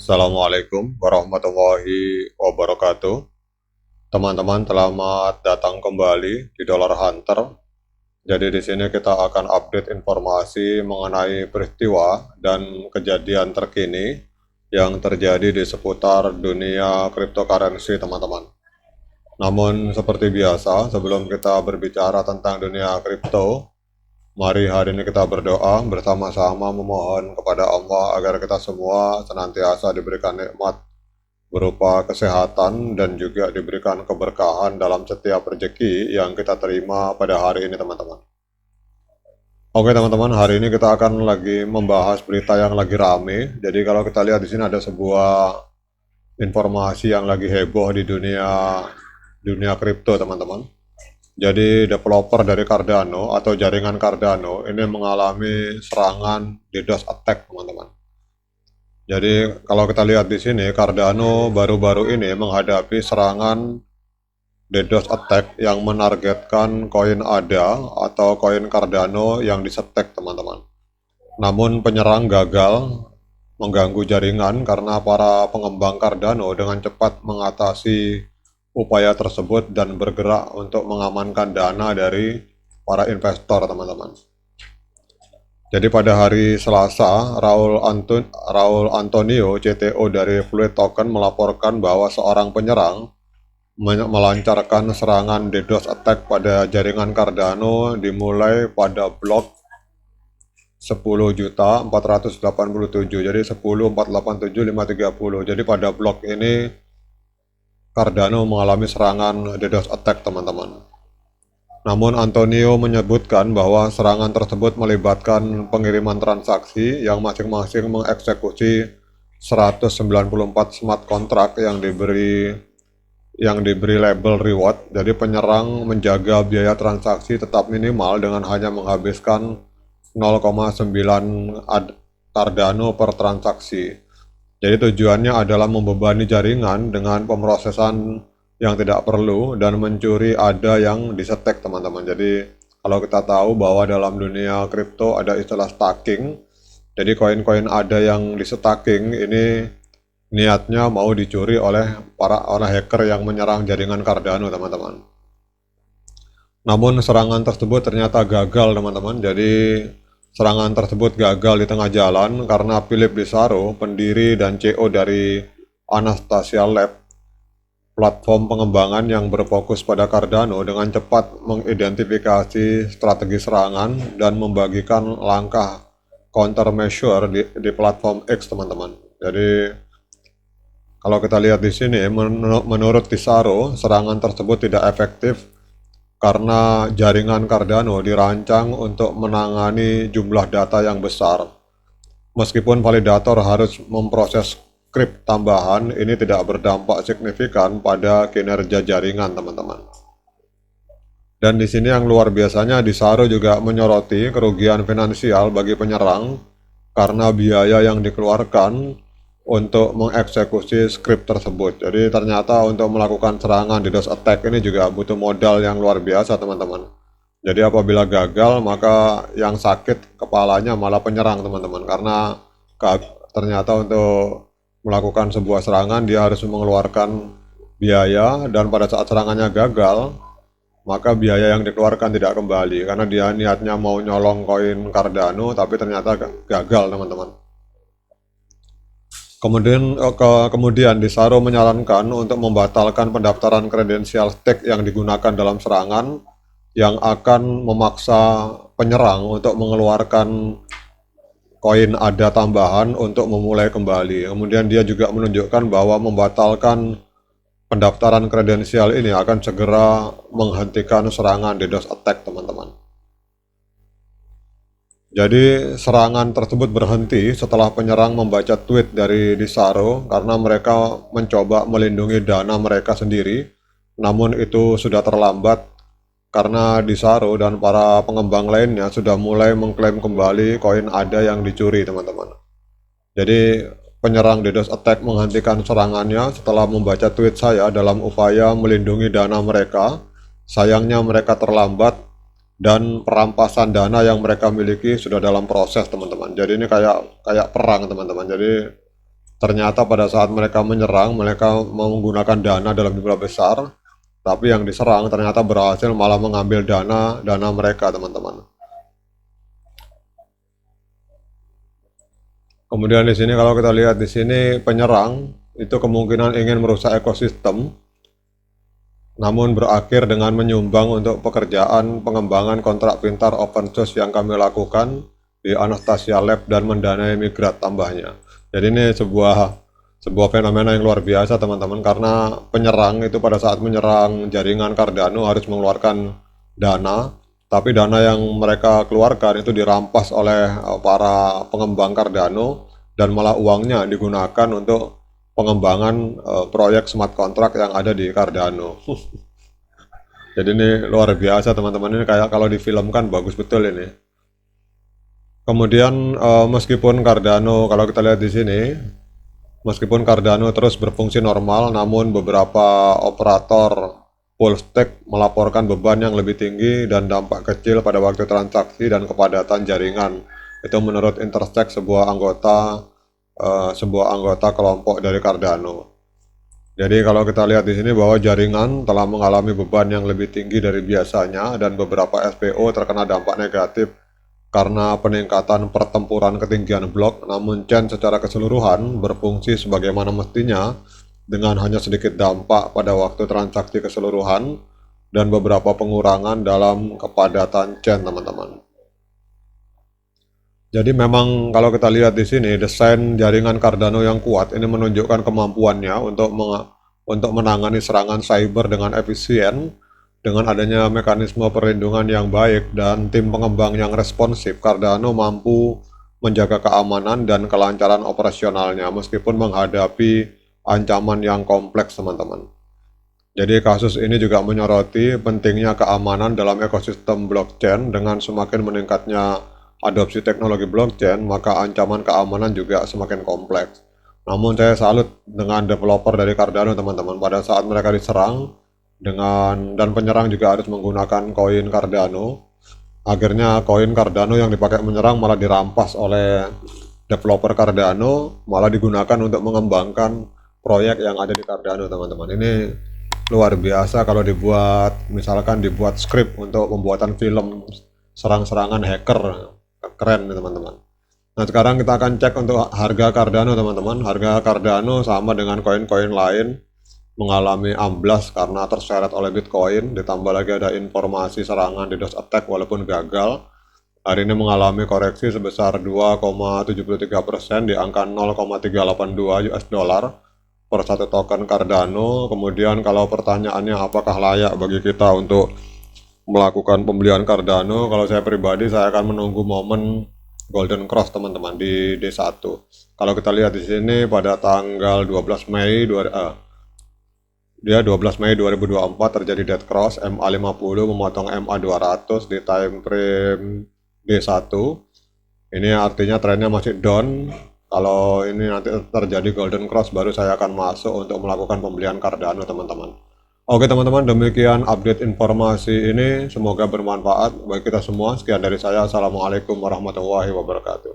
Assalamualaikum warahmatullahi wabarakatuh. Teman-teman, selamat datang kembali di Dollar Hunter. Jadi di sini kita akan update informasi mengenai peristiwa dan kejadian terkini yang terjadi di seputar dunia cryptocurrency, teman-teman. Namun seperti biasa, sebelum kita berbicara tentang dunia kripto, mari hari ini kita berdoa bersama-sama memohon kepada Allah agar kita semua senantiasa diberikan nikmat berupa kesehatan dan juga diberikan keberkahan dalam setiap rezeki yang kita terima pada hari ini, teman-teman. Oke, teman-teman, hari ini kita akan lagi membahas berita yang lagi rame. Jadi kalau kita lihat di sini ada sebuah informasi yang lagi heboh di dunia kripto, teman-teman. Jadi developer dari Cardano atau jaringan Cardano ini mengalami serangan DDoS attack, teman-teman. Jadi kalau kita lihat di sini, Cardano baru-baru ini menghadapi serangan DDoS attack yang menargetkan koin ADA atau koin Cardano yang disetek, teman-teman. Namun penyerang gagal mengganggu jaringan karena para pengembang Cardano dengan cepat mengatasi upaya tersebut dan bergerak untuk mengamankan dana dari para investor, teman-teman. Jadi pada hari Selasa, Raul Antonio, CTO dari Fluid Token melaporkan bahwa seorang penyerang melancarkan serangan DDoS attack pada jaringan Cardano dimulai pada blok 10.487, jadi 10.487.530. Jadi pada blok ini Cardano mengalami serangan DDoS attack, teman-teman. Namun Antonio menyebutkan bahwa serangan tersebut melibatkan pengiriman transaksi yang masing-masing mengeksekusi 194 smart contract yang diberi label reward. Jadi penyerang menjaga biaya transaksi tetap minimal dengan hanya menghabiskan 0,9 Cardano per transaksi. Jadi tujuannya adalah membebani jaringan dengan pemrosesan yang tidak perlu dan mencuri ADA yang disetek, teman-teman. Jadi kalau kita tahu bahwa dalam dunia kripto ada istilah staking. Jadi koin-koin ADA yang disetaking ini niatnya mau dicuri oleh hacker yang menyerang jaringan Cardano, teman-teman. Namun serangan tersebut ternyata gagal, teman-teman. Jadi serangan tersebut gagal di tengah jalan karena Philip Desaro, pendiri dan CEO dari Anastasia Lab, platform pengembangan yang berfokus pada Cardano, dengan cepat mengidentifikasi strategi serangan dan membagikan langkah countermeasure di platform X, teman-teman. Jadi kalau kita lihat di sini, menurut Desaro, serangan tersebut tidak efektif karena jaringan Cardano dirancang untuk menangani jumlah data yang besar. Meskipun validator harus memproses script tambahan, ini tidak berdampak signifikan pada kinerja jaringan, teman-teman. Dan di sini yang luar biasanya, Desaro juga menyoroti kerugian finansial bagi penyerang karena biaya yang dikeluarkan untuk mengeksekusi script tersebut. Jadi ternyata untuk melakukan serangan DDoS attack ini juga butuh modal yang luar biasa, teman-teman. Jadi apabila gagal, maka yang sakit kepalanya malah penyerang, teman-teman. Karena ternyata untuk melakukan sebuah serangan dia harus mengeluarkan biaya, dan pada saat serangannya gagal, maka biaya yang dikeluarkan tidak kembali karena dia niatnya mau nyolong koin Cardano tapi ternyata gagal, teman-teman. Kemudian Desaro menyarankan untuk membatalkan pendaftaran kredensial stake yang digunakan dalam serangan yang akan memaksa penyerang untuk mengeluarkan koin ADA tambahan untuk memulai kembali. Kemudian dia juga menunjukkan bahwa membatalkan pendaftaran kredensial ini akan segera menghentikan serangan DDoS attack, teman-teman. Jadi serangan tersebut berhenti setelah penyerang membaca tweet dari Desaro karena mereka mencoba melindungi dana mereka sendiri. Namun itu sudah terlambat karena Desaro dan para pengembang lainnya sudah mulai mengklaim kembali koin ADA yang dicuri, teman-teman. Jadi penyerang DDoS attack menghentikan serangannya setelah membaca tweet saya dalam upaya melindungi dana mereka. Sayangnya mereka terlambat dan perampasan dana yang mereka miliki sudah dalam proses, teman-teman. Jadi ini kayak perang, teman-teman. Jadi ternyata pada saat mereka menyerang, mereka mau menggunakan dana dalam jumlah besar, tapi yang diserang ternyata berhasil malah mengambil dana mereka, teman-teman. Kemudian di sini kalau kita lihat di sini penyerang itu kemungkinan ingin merusak ekosistem, namun berakhir dengan menyumbang untuk pekerjaan pengembangan kontrak pintar open source yang kami lakukan di Anastasia Lab dan mendanai Migrat tambahnya. Jadi ini sebuah fenomena yang luar biasa, teman-teman, karena penyerang itu pada saat menyerang jaringan Cardano harus mengeluarkan dana, tapi dana yang mereka keluarkan itu dirampas oleh para pengembang Cardano dan malah uangnya digunakan untuk pengembangan proyek smart contract yang ada di Cardano. Jadi ini luar biasa, teman-teman, ini kayak kalau difilmkan bagus betul ini. Kemudian meskipun Cardano, kalau kita lihat di sini, meskipun Cardano terus berfungsi normal, namun beberapa operator full stack melaporkan beban yang lebih tinggi dan dampak kecil pada waktu transaksi dan kepadatan jaringan. Itu menurut Intersect, sebuah anggota kelompok dari Cardano. Jadi kalau kita lihat di sini bahwa jaringan telah mengalami beban yang lebih tinggi dari biasanya dan beberapa SPO terkena dampak negatif karena peningkatan pertempuran ketinggian blok, namun chain secara keseluruhan berfungsi sebagaimana mestinya dengan hanya sedikit dampak pada waktu transaksi keseluruhan dan beberapa pengurangan dalam kepadatan chain, teman-teman. Jadi memang kalau kita lihat di sini, desain jaringan Cardano yang kuat ini menunjukkan kemampuannya untuk menangani serangan cyber dengan efisien. Dengan adanya mekanisme perlindungan yang baik dan tim pengembang yang responsif, Cardano mampu menjaga keamanan dan kelancaran operasionalnya meskipun menghadapi ancaman yang kompleks, teman-teman. Jadi kasus ini juga menyoroti pentingnya keamanan dalam ekosistem blockchain. Dengan semakin meningkatnya adopsi teknologi blockchain, maka ancaman keamanan juga semakin kompleks. Namun saya salut dengan developer dari Cardano, teman-teman. Pada saat mereka diserang dan penyerang juga harus menggunakan koin Cardano, akhirnya koin Cardano yang dipakai menyerang malah dirampas oleh developer Cardano, malah digunakan untuk mengembangkan proyek yang ada di Cardano, teman-teman. Ini luar biasa kalau misalkan dibuat skrip untuk pembuatan film serang-serangan hacker, keren nih, teman-teman. Nah, sekarang kita akan cek untuk harga Cardano, teman-teman. Harga Cardano sama dengan koin-koin lain mengalami amblas karena terseret oleh Bitcoin, ditambah lagi ada informasi serangan DDoS attack walaupun gagal. Hari ini mengalami koreksi sebesar 2,73% di angka 0,382 US dollar per satu token Cardano. Kemudian kalau pertanyaannya apakah layak bagi kita untuk melakukan pembelian Cardano, kalau saya pribadi saya akan menunggu momen Golden Cross, teman-teman, di D1. Kalau kita lihat di sini pada tanggal 12 Mei 2024 terjadi dead cross, MA50 memotong MA200 di time frame D1. Ini artinya trennya masih down. Kalau ini nanti terjadi golden cross, baru saya akan masuk untuk melakukan pembelian Cardano, teman-teman. Oke, teman-teman, demikian update informasi ini. Semoga bermanfaat bagi kita semua. Sekian dari saya. Assalamualaikum warahmatullahi wabarakatuh.